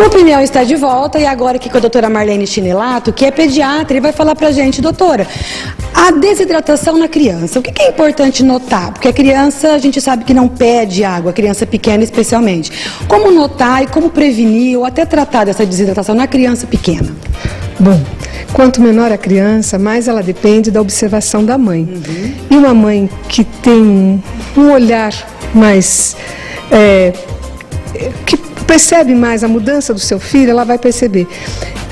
O Peniel está de volta e agora aqui com a doutora Marlene Chinelato, que é pediatra, e vai falar pra gente, doutora, a desidratação na criança, o que é importante notar? Porque a criança, a gente sabe que não pede água, a criança pequena especialmente. Como notar e como prevenir ou até tratar dessa desidratação na criança pequena? Bom, quanto menor a criança, mais ela depende da observação da mãe. E uma mãe que tem um olhar mais... que percebe mais a mudança do seu filho, ela vai perceber.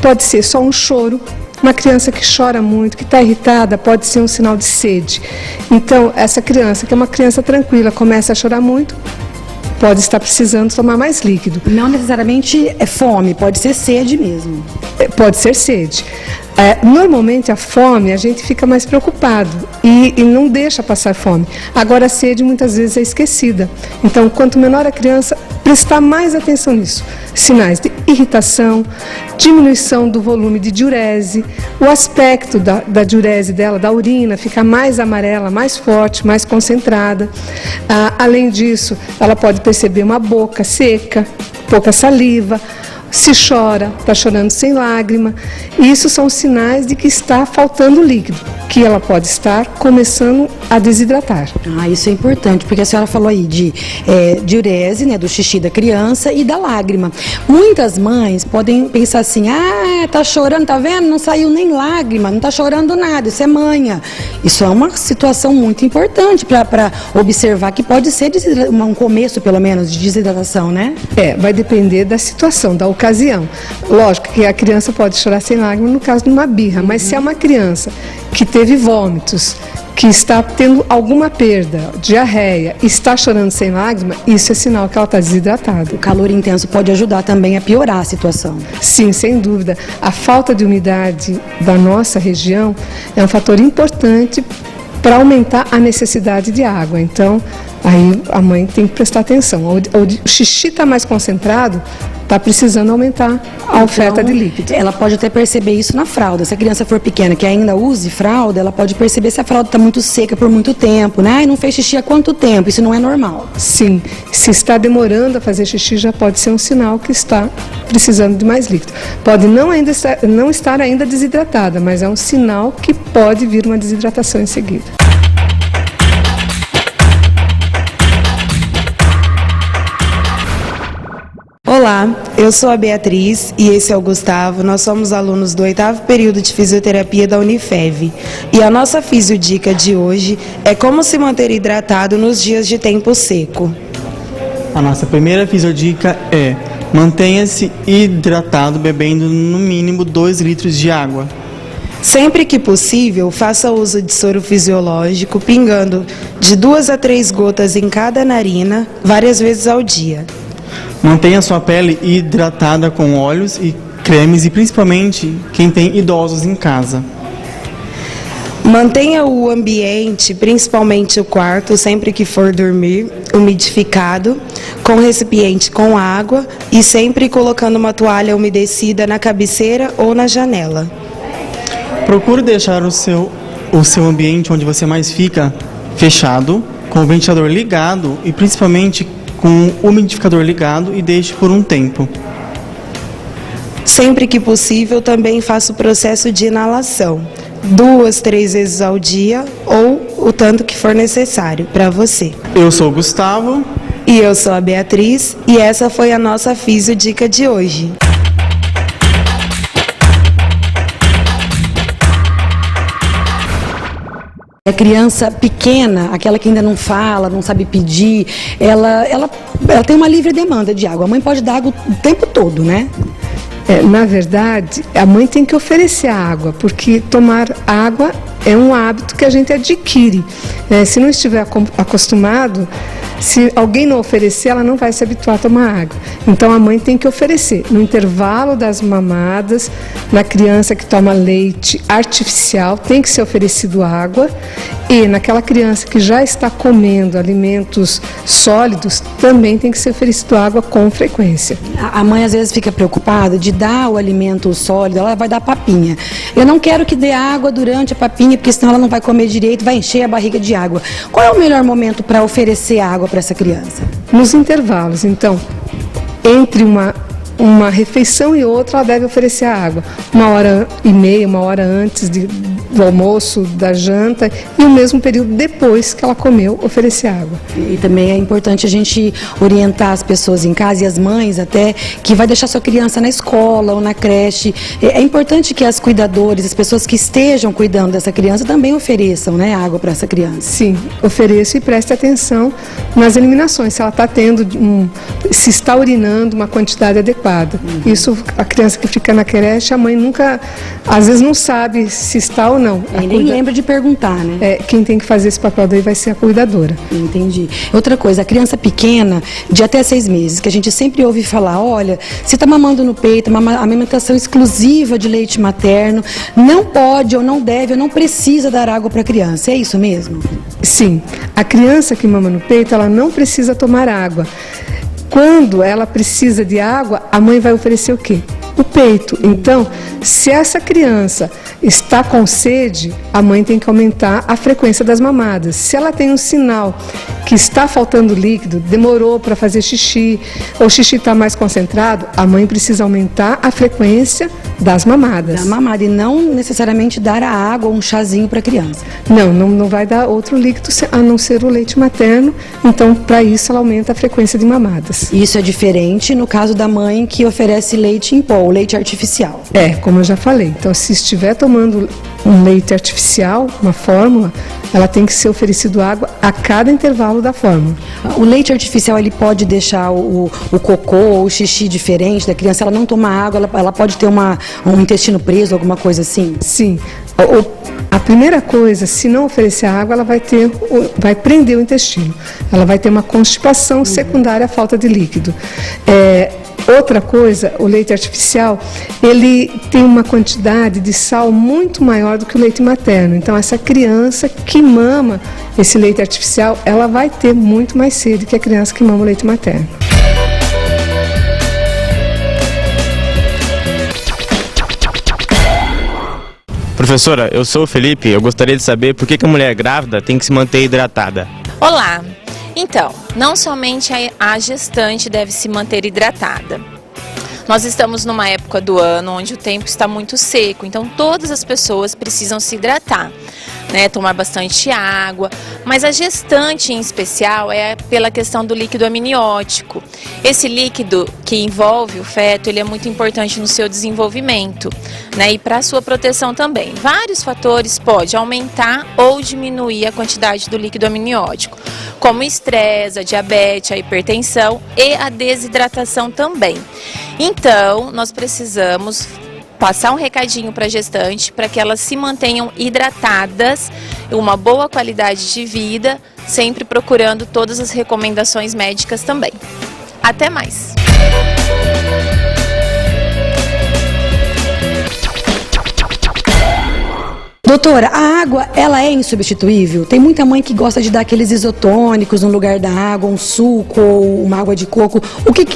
Pode ser só um choro, uma criança que chora muito, que está irritada, pode ser um sinal de sede. Então, essa criança, que é uma criança tranquila, começa a chorar muito, pode estar precisando tomar mais líquido. Não necessariamente é fome, pode ser sede mesmo. Pode ser sede. Normalmente a fome a gente fica mais preocupado e não deixa passar fome. Agora a sede muitas vezes é esquecida. Então, quanto menor a criança, prestar mais atenção nisso. Sinais de irritação, diminuição do volume de diurese, o aspecto da diurese dela, da urina, fica mais amarela, mais forte, mais concentrada. Além disso, ela pode perceber uma boca seca, pouca saliva. Se chora, está chorando sem lágrima. E isso são sinais de que está faltando líquido, que ela pode estar começando a desidratar. Isso é importante, porque a senhora falou aí de diurese, né, do xixi da criança e da lágrima. Muitas mães podem pensar assim, tá chorando, tá vendo? Não saiu nem lágrima, não tá chorando nada, isso é manha. Isso é uma situação muito importante para observar que pode ser um começo, pelo menos, de desidratação, né? Vai depender da situação, da ocasião. Lógico que a criança pode chorar sem lágrima no caso de uma birra, mas se é uma criança que teve vômitos, que está tendo alguma perda, diarreia, está chorando sem lágrima, isso é sinal que ela está desidratada. O calor intenso pode ajudar também a piorar a situação. Sim, sem dúvida. A falta de umidade da nossa região é um fator importante para aumentar a necessidade de água. Então, aí a mãe tem que prestar atenção. O xixi está mais concentrado, está precisando aumentar a oferta de líquido. Ela pode até perceber isso na fralda. Se a criança for pequena que ainda use fralda, ela pode perceber se a fralda está muito seca por muito tempo, né? E não fez xixi há quanto tempo? Isso não é normal. Sim, se está demorando a fazer xixi, já pode ser um sinal que está precisando de mais líquido. Pode não estar ainda desidratada, mas é um sinal que pode vir uma desidratação em seguida. Olá, eu sou a Beatriz e esse é o Gustavo. Nós somos alunos do 8º período de fisioterapia da Unifev. E a nossa fisiodica de hoje é como se manter hidratado nos dias de tempo seco. A nossa primeira fisiodica é: mantenha-se hidratado bebendo no mínimo 2 litros de água. Sempre que possível, faça uso de soro fisiológico, pingando de 2 a 3 gotas em cada narina, várias vezes ao dia. Mantenha sua pele hidratada com óleos e cremes e principalmente quem tem idosos em casa. Mantenha o ambiente, principalmente o quarto, sempre que for dormir, umidificado, com recipiente com água e sempre colocando uma toalha umedecida na cabeceira ou na janela. Procure deixar o seu ambiente onde você mais fica fechado, com o ventilador ligado e principalmente com o umidificador ligado e deixe por um tempo. Sempre que possível, também faça o processo de inalação, 2, 3 vezes ao dia ou o tanto que for necessário para você. Eu sou o Gustavo. E eu sou a Beatriz e essa foi a nossa fisiodica de hoje. A criança pequena, aquela que ainda não fala, não sabe pedir, ela tem uma livre demanda de água. A mãe pode dar água o tempo todo, né? Na verdade, a mãe tem que oferecer a água, porque tomar água é um hábito que a gente adquire. Se não estiver acostumado, se alguém não oferecer, ela não vai se habituar a tomar água. Então a mãe tem que oferecer no intervalo das mamadas, na criança que toma leite artificial, tem que ser oferecido água, e naquela criança que já está comendo alimentos sólidos, também tem que ser oferecido água com frequência. A mãe às vezes fica preocupada de dar o alimento sólido, ela vai dar papinha. Eu não quero que dê água durante a papinha, porque senão ela não vai comer direito, vai encher a barriga de água. Qual é o melhor momento para oferecer água para essa criança? Nos intervalos, então, entre uma uma refeição e outra, ela deve oferecer a água. 1h30, 1 hora antes do almoço, da janta, e o mesmo período depois que ela comeu, oferecer água. E também é importante a gente orientar as pessoas em casa e as mães até que vai deixar sua criança na escola ou na creche. É importante que as cuidadoras, as pessoas que estejam cuidando dessa criança também ofereçam, né, água para essa criança. Sim, ofereço e preste atenção nas eliminações, se ela está tendo, se está urinando uma quantidade adequada. Isso, a criança que fica na creche, a mãe nunca, às vezes não sabe se está ou não. E nem lembra de perguntar, né? Quem tem que fazer esse papel daí vai ser a cuidadora. Entendi. Outra coisa, a criança pequena, de até 6 meses, que a gente sempre ouve falar, olha, se está mamando no peito, uma amamentação exclusiva de leite materno, não pode ou não deve ou não precisa dar água para a criança. É isso mesmo? Sim. A criança que mama no peito, ela não precisa tomar água. Quando ela precisa de água, a mãe vai oferecer o quê? O peito. Então, se essa criança está com sede, a mãe tem que aumentar a frequência das mamadas. Se ela tem um sinal que está faltando líquido, demorou para fazer xixi, ou o xixi está mais concentrado, a mãe precisa aumentar a frequência das mamadas. Da mamada, e não necessariamente dar a água ou um chazinho para a criança. Não vai dar outro líquido a não ser o leite materno. Então, para isso, ela aumenta a frequência de mamadas. Isso é diferente no caso da mãe que oferece leite em pó, o leite artificial. Como eu já falei. Então, se estiver tomando um leite artificial, uma fórmula, ela tem que ser oferecido água a cada intervalo da fórmula. O leite artificial, ele pode deixar o cocô ou o xixi diferente da criança? Ela não toma água, ela pode ter um intestino preso, alguma coisa assim? Sim. A primeira coisa, se não oferecer água, ela vai prender o intestino. Ela vai ter uma constipação secundária à falta de líquido. Outra coisa, o leite artificial, ele tem uma quantidade de sal muito maior do que o leite materno. Então, essa criança que mama esse leite artificial, ela vai ter muito mais sede que a criança que mama o leite materno. Professora, eu sou o Felipe, eu gostaria de saber por que a mulher grávida tem que se manter hidratada. Olá! Então, não somente a gestante deve se manter hidratada. Nós estamos numa época do ano onde o tempo está muito seco, então todas as pessoas precisam se hidratar, né? Tomar bastante água, mas a gestante em especial é pela questão do líquido amniótico. Esse líquido que envolve o feto, ele é muito importante no seu desenvolvimento, né? E para a sua proteção também. Vários fatores podem aumentar ou diminuir a quantidade do líquido amniótico, como o estresse, a diabetes, a hipertensão e a desidratação também. Então, nós precisamos passar um recadinho para a gestante para que elas se mantenham hidratadas, uma boa qualidade de vida, sempre procurando todas as recomendações médicas também. Até mais! Doutora, a água, ela é insubstituível? Tem muita mãe que gosta de dar aqueles isotônicos no lugar da água, um suco ou uma água de coco.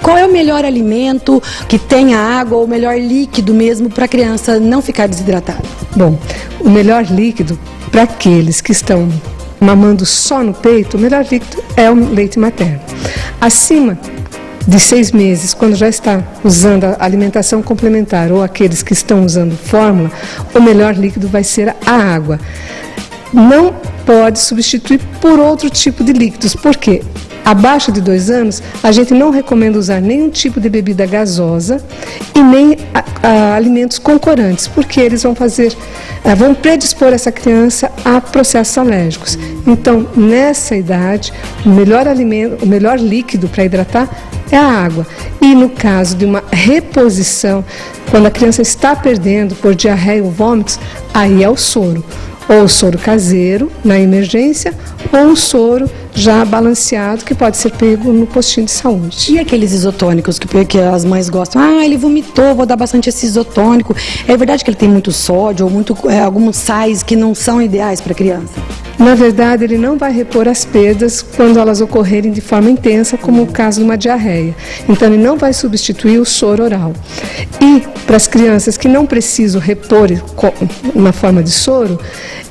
Qual é o melhor alimento que tenha água ou o melhor líquido mesmo para a criança não ficar desidratada? Bom, o melhor líquido para aqueles que estão mamando só no peito, o melhor líquido é o leite materno. Acima de 6 meses, quando já está usando a alimentação complementar ou aqueles que estão usando fórmula, o melhor líquido vai ser a água. Não pode substituir por outro tipo de líquidos, porque abaixo de 2 anos, a gente não recomenda usar nenhum tipo de bebida gasosa e nem alimentos com corantes, porque eles vão predispor essa criança a processos alérgicos. Então, nessa idade, o melhor líquido para hidratar é a água. E no caso de uma reposição, quando a criança está perdendo por diarreia ou vômitos, aí é o soro. Ou o soro caseiro, na emergência, ou um soro já balanceado, que pode ser pego no postinho de saúde. E aqueles isotônicos que as mães gostam? Ele vomitou, vou dar bastante esse isotônico. É verdade que ele tem muito sódio ou alguns sais que não são ideais para a criança? Na verdade, ele não vai repor as perdas quando elas ocorrerem de forma intensa, como o caso de uma diarreia. Então, ele não vai substituir o soro oral. E para as crianças que não precisam repor na forma de soro,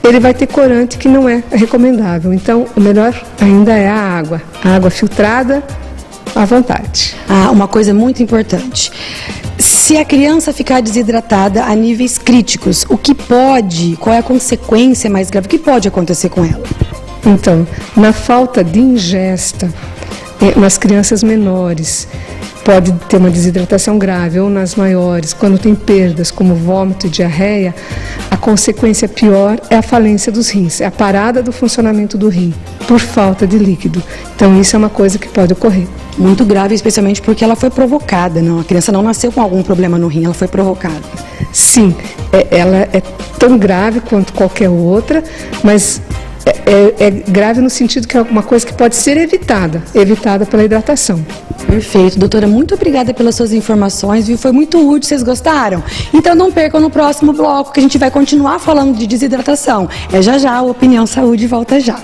ele vai ter corante que não é recomendável. Então, o melhor ainda é a água filtrada à vontade. Uma coisa muito importante. Se a criança ficar desidratada a níveis críticos, qual é a consequência mais grave? O que pode acontecer com ela? Então, na falta de ingesta, nas crianças menores, pode ter uma desidratação grave, ou nas maiores, quando tem perdas como vômito e diarreia, a consequência pior é a falência dos rins, é a parada do funcionamento do rim, por falta de líquido. Então isso é uma coisa que pode ocorrer. Muito grave, especialmente porque ela foi provocada, não? A criança não nasceu com algum problema no rim, ela foi provocada. Sim, ela é tão grave quanto qualquer outra, mas é grave no sentido que é uma coisa que pode ser evitada pela hidratação. Perfeito, doutora, muito obrigada pelas suas informações, viu? Foi muito útil, vocês gostaram? Então não percam no próximo bloco, que a gente vai continuar falando de desidratação. Já, a Opinião Saúde volta já.